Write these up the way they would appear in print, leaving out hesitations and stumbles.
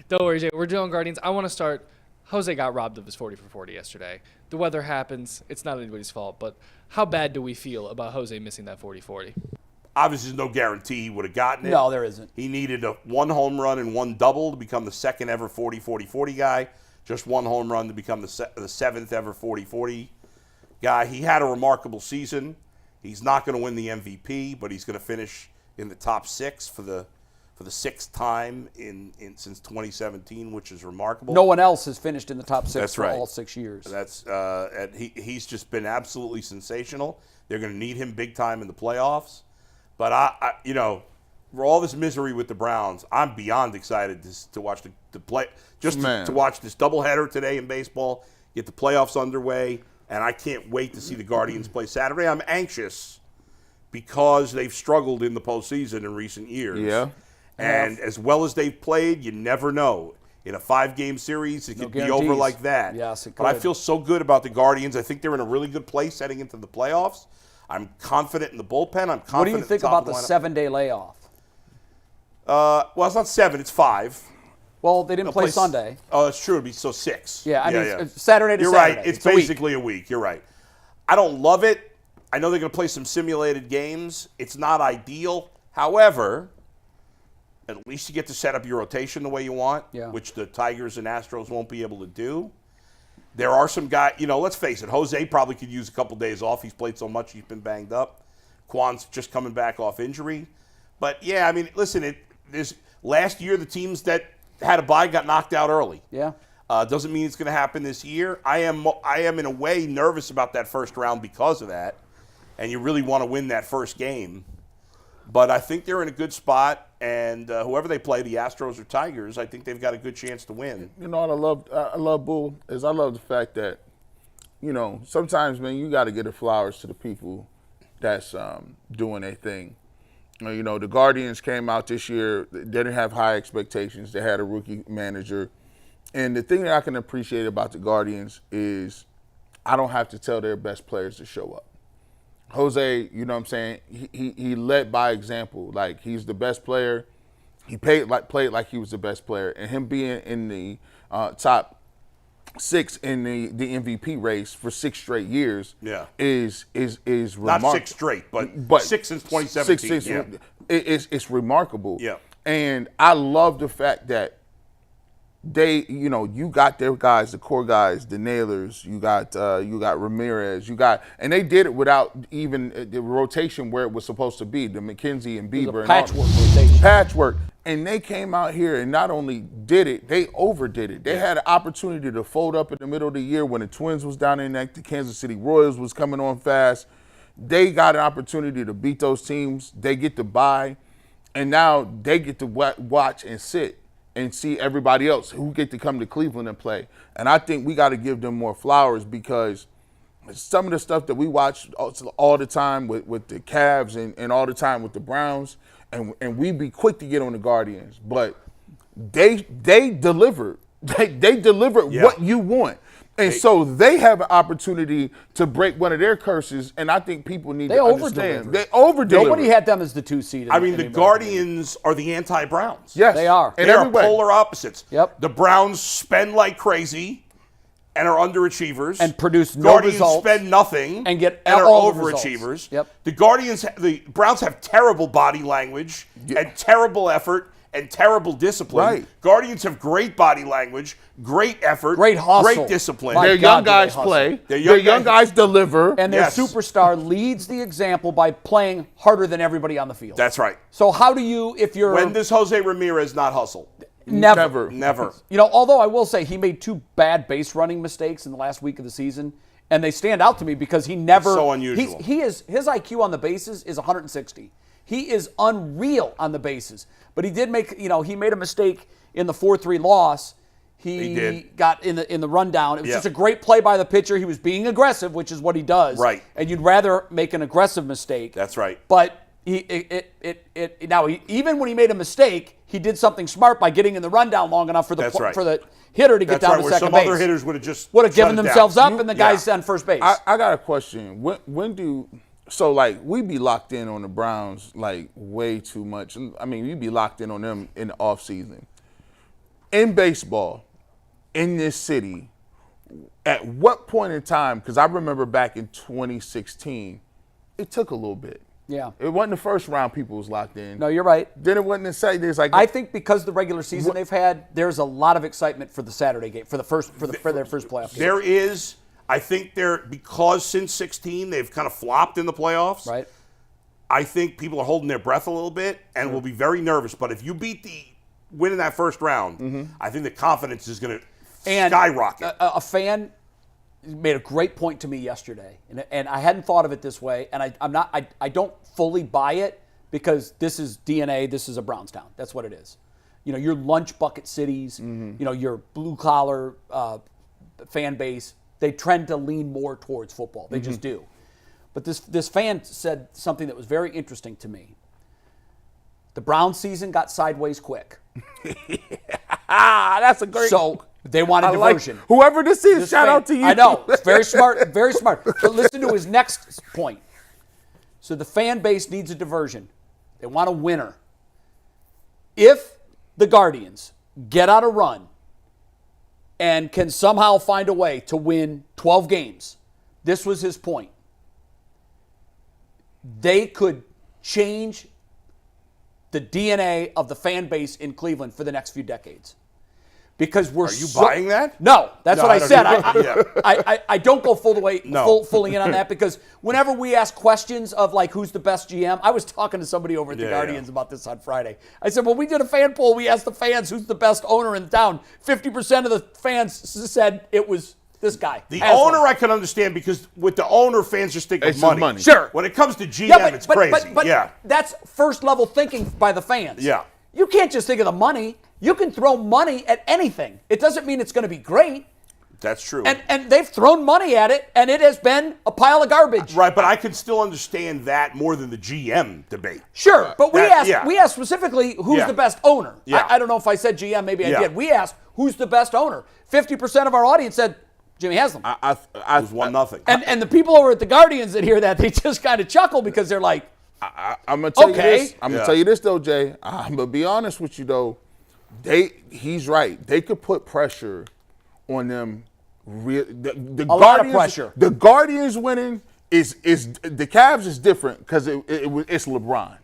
Don't worry, Jay. We're doing Guardians. I want to start. Jose got robbed of his 40 for 40 yesterday. The weather happens. It's not anybody's fault. But how bad do we feel about Jose missing that 40-40? Obviously, there's no guarantee he would have gotten it. No, there isn't. He needed one home run and one double to become the second ever 40-40-40 guy. Just one home run to become the seventh ever 40-40 guy. He had a remarkable season. He's not going to win the MVP, but he's going to finish in the top six for the sixth time since 2017, which is remarkable. No one else has finished in the top six That's for right. all 6 years. And he's just been absolutely sensational. They're going to need him big time in the playoffs. But I for all this misery with the Browns, I'm beyond excited to watch the play, to watch this doubleheader today in baseball, get the playoffs underway, and I can't wait to see the Guardians play Saturday. I'm anxious because they've struggled in the postseason in recent years. Yeah. And as well as they've played, you never know. In a 5-game series, it could be over like that. Yes, it could. But I feel so good about the Guardians. I think they're in a really good place heading into the playoffs. I'm confident in the bullpen. I'm confident. What do you think about the 7-day layoff? Well, it's not 7. It's 5. Well, they didn't play Sunday. Oh, that's true. It'd be 6. Yeah, I mean, Saturday to You're Saturday. right. It's basically a week. You're right. I don't love it. I know they're going to play some simulated games. It's not ideal. However, at least you get to set up your rotation the way you want, which the Tigers and Astros won't be able to do. There are some guys, let's face it, Jose probably could use a couple days off. He's played so much, he's been banged up. Kwan's just coming back off injury. But, yeah, I mean, listen, last year the teams that had a bye got knocked out early. Yeah. Doesn't mean it's going to happen this year. I am in a way nervous about that first round because of that, and you really want to win that first game. But I think they're in a good spot, and whoever they play, the Astros or Tigers, I think they've got a good chance to win. You know what I love, Bull, is I love the fact that, sometimes, man, you got to give the flowers to the people that's doing their thing. The Guardians came out this year. They didn't have high expectations. They had a rookie manager. And the thing that I can appreciate about the Guardians is I don't have to tell their best players to show up. Jose, you know what I'm saying? He led by example. Like, he's the best player. He played like he was the best player. And him being in the top 6 in the MVP race for 6 straight years is remarkable. Not 6 straight, but 6 since 2017. It's remarkable. Yeah. And I love the fact that you got their guys, the core guys, the nailers. You got Ramirez. And they did it without even the rotation where it was supposed to be. The McKenzie and Bieber and patchwork rotation. Patchwork. And they came out here and not only did it, they overdid it. They had an opportunity to fold up in the middle of the year when the Twins was down in the Kansas City Royals was coming on fast. They got an opportunity to beat those teams. They get to bye, and now they get to watch and sit and see everybody else who get to come to Cleveland and play. And I think we got to give them more flowers because some of the stuff that we watch all the time with the Cavs and all the time with the Browns, and we be quick to get on the Guardians, but they delivered. They delivered what you want. And so they have an opportunity to break one of their curses, and I think people need to understand. They over-delivered. Nobody had them as the 2 seed. I mean, the Guardians are the anti-Browns. Yes. They are. They are polar opposites. Yep. The Browns spend like crazy and are underachievers. And produce no results. results. Spend nothing and get are all overachievers. Yep. The Browns have terrible body language and terrible effort and terrible discipline. Right. Guardians have great body language, great effort, great hustle, great discipline. Their young guys play. Their young guys deliver. And their superstar leads the example by playing harder than everybody on the field. That's right. So how do you, if you're... When does Jose Ramirez not hustle? Never. Although I will say he made 2 bad base running mistakes in the last week of the season, and they stand out to me because he never... It's so unusual. His IQ on the bases is 160. He is unreal on the bases. But he did make, he made a mistake in the 4-3 loss. He did. Got in the rundown. It was just a great play by the pitcher. He was being aggressive, which is what he does. Right. And you'd rather make an aggressive mistake. That's right. But even when he made a mistake, he did something smart by getting in the rundown long enough for the hitter to get down to second base. Some other hitters would have would have given themselves up, and the guy's on first base. I got a question. We be locked in on the Browns like way too much. I mean, we be locked in on them in the off season. in baseball, in this city, at what point in time, because I remember back in 2016, it took a little bit. Yeah. It wasn't the first round people was locked in. No, you're right. Then it wasn't the second. It's like I think because the regular season they've had, there's a lot of excitement for the Saturday game, for their first playoff game. There is. I think because since 16 they've kind of flopped in the playoffs. Right. I think people are holding their breath a little bit and will be very nervous. But if you win in that first round, I think the confidence is going to skyrocket. A fan made a great point to me yesterday, and I hadn't thought of it this way, and I don't fully buy it because this is DNA. This is a Brownstown. That's what it is. You know, your lunch bucket cities. You know, your blue collar fan base. They trend to lean more towards football. They just do. But this fan said something that was very interesting to me. The Browns season got sideways quick. that's a great. So they want a diversion. Whoever this is, shout out to you. I know. It's very smart, very smart. But listen to his next point. So the fan base needs a diversion. They want a winner. If the Guardians get on a run and can somehow find a way to win 12 games, this was his point. They could change the DNA of the fan base in Cleveland for the next few decades. Because we're Are you buying that? No, that's No, what I said. Yeah. I don't go fully in on that because whenever we ask questions of like who's the best GM, I was talking to somebody over at the Guardians about this on Friday. I said, well, we did a fan poll. We asked the fans who's the best owner in town. 50% of the fans said it was this guy. The owner I can understand because with the owner, fans just think of It's just money. money. Sure. When it comes to GM, it's crazy. But that's first level thinking by the fans. Yeah. You can't just think of the money. You can throw money at anything. It doesn't mean it's going to be great. That's true. And they've thrown money at it, and it has been a pile of garbage. Right, but I can still understand that more than the GM debate. Sure, but we asked specifically who's Yeah. the best owner. Yeah. I don't know if I said GM, maybe I Yeah. did. We asked who's the best owner. 50% of our audience said Jimmy Haslam. It was 1-0. And the people over at the Guardians that hear that, they just kind of chuckle because they're like, I'm gonna tell you Okay. this. I'm gonna tell you this though, Jay. I'm gonna be honest with you though. He's right. They could put pressure on them. The A lot of pressure. The Guardians winning is the Cavs is different because it's LeBron.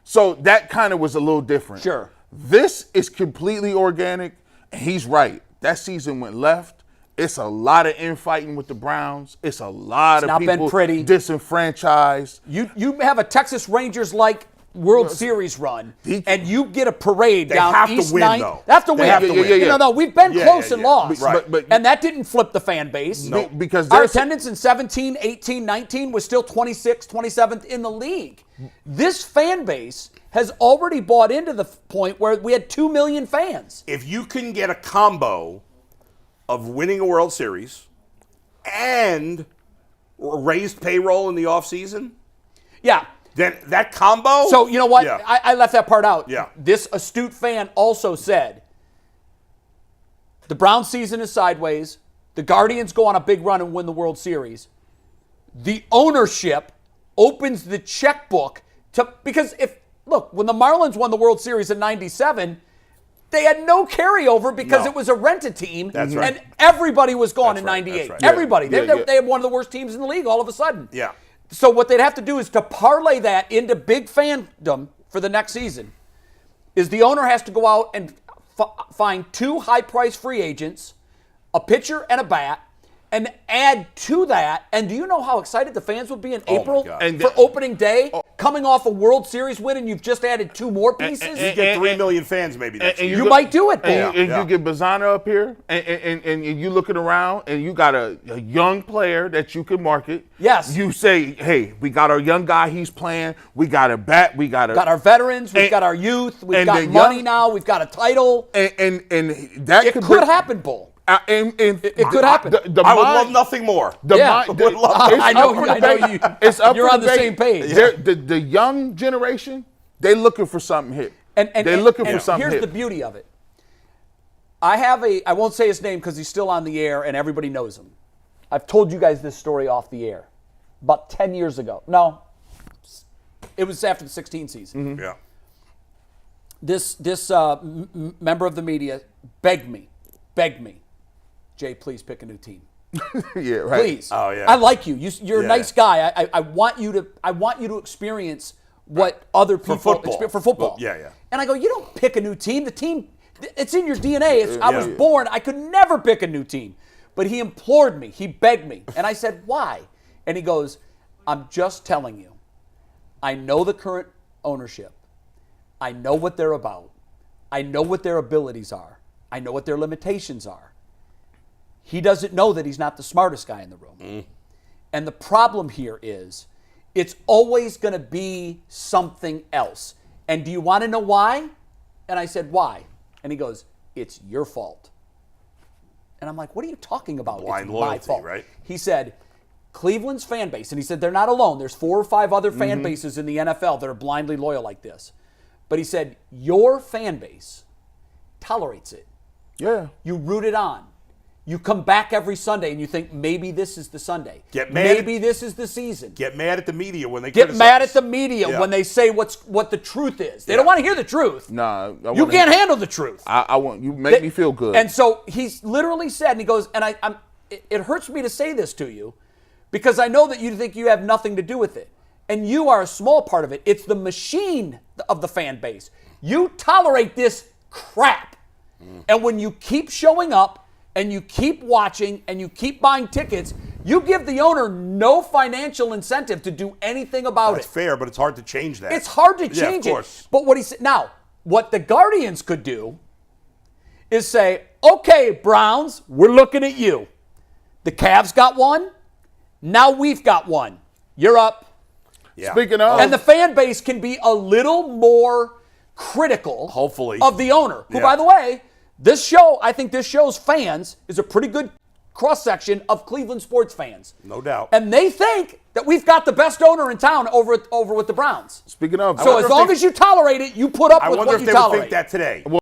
So that kind of was a little different. Sure. This is completely organic, and he's right. That season went left. It's a lot of infighting with the Browns. It's a lot of not been people pretty. disenfranchised. you have a Texas Rangers-like World Series run, and you get a parade down have to East win, 9th. though. They have to win. have to win. Yeah. No, we've been close and lost. Right. And that didn't flip the fan base. No, because Our there's attendance in 17, 18, 19 was still 26th, 27th in the league. This fan base has already bought into the point where we had 2 million fans. If you can get a combo of winning a World Series and raised payroll in the offseason, Yeah. then that combo. So, you know what? Yeah. I left that part out. Yeah. This astute fan also said the Browns season is sideways. The Guardians go on a big run and win the World Series. The ownership opens the checkbook because when the Marlins won the World Series in 97, they had no carryover because it was a rented team. That's right. And everybody was gone That's in right. 98. That's right. Everybody. Yeah. They had one of the worst teams in the league all of a sudden. Yeah. So what they'd have to do is to parlay that into big fandom for the next season is the owner has to go out and find 2 high-priced free agents, a pitcher and a bat, and add to that. And do you know how excited the fans would be in April God. for opening day, coming off a World Series win, and you've just added 2 more pieces? You get 3 million fans maybe next year. you might do it, Bull. And you get Bazana up here, and you looking around, and you got a young player that you can market. Yes. You say, hey, we got our young guy, he's playing. We got a bat. We got Got our veterans, we've got our youth, we've and got the money young- now, we've got a title. and that It could could happen, Bull. It could happen. I would love nothing more. Yeah. Would love It's I know up for you. debate. It's up You're for on the debate. same page. The young generation, they looking for something hit. They're looking for something here's hit. the beauty of it. I won't say his name because he's still on the air and everybody knows him. I've told you guys this story off the air about 10 years ago. No, it was after the 16 season. Yeah. this member of the media begged me, Jay, please pick a new team. Yeah, right. Please. Oh, yeah. I like you. You're a Yeah. nice guy. I want you to experience what other people football. for football. Yeah, yeah. And I go, you don't pick a new team. The team, it's in your DNA. I was Yeah. born. I could never pick a new team. But he implored me. He begged me. And I said, why? And he goes, I'm just telling you. I know the current ownership. I know what they're about. I know what their abilities are. I know what their limitations are. He doesn't know that he's not the smartest guy in the room. And the problem here is it's always going to be something else. And do you want to know why? And I said, why? And he goes, it's your fault. And I'm like, what are you talking about? Blind It's my loyalty, fault. right? He said, Cleveland's fan base, and he said they're not alone. There's 4 or 5 other fan bases in the NFL that are blindly loyal like this. But he said, your fan base tolerates it. Yeah. You root it on. You come back every Sunday and you think maybe this is the Sunday. Get mad. Maybe this is the season. Get mad at the media when they Get criticize. mad at the media Yeah. when they say what the truth is. They Yeah. don't want to hear the truth. Nah, You can't handle the truth. I want you make me feel good. And so he's literally said, and he goes, and it hurts me to say this to you because I know that you think you have nothing to do with it. And you are a small part of it. It's the machine of the fan base. You tolerate this crap. And when you keep showing up and you keep watching and you keep buying tickets, you give the owner no financial incentive to do anything about That's it. fair, but it's hard to change that. It's hard to Yeah, of change course. it. But what he said now, what the Guardians could do is say, okay, Browns, we're looking at you. The Cavs got one. Now we've got one. You're up. Yeah. Speaking of, And the fan base can be a little more critical Hopefully. of the owner. Who, Yeah. by the way, I think this show's fans is a pretty good cross-section of Cleveland sports fans. No doubt. And they think that we've got the best owner in town over with the Browns. speaking of, So wonder as if long they- as you tolerate it, you put up I with wonder what if you they would tolerate. think that today.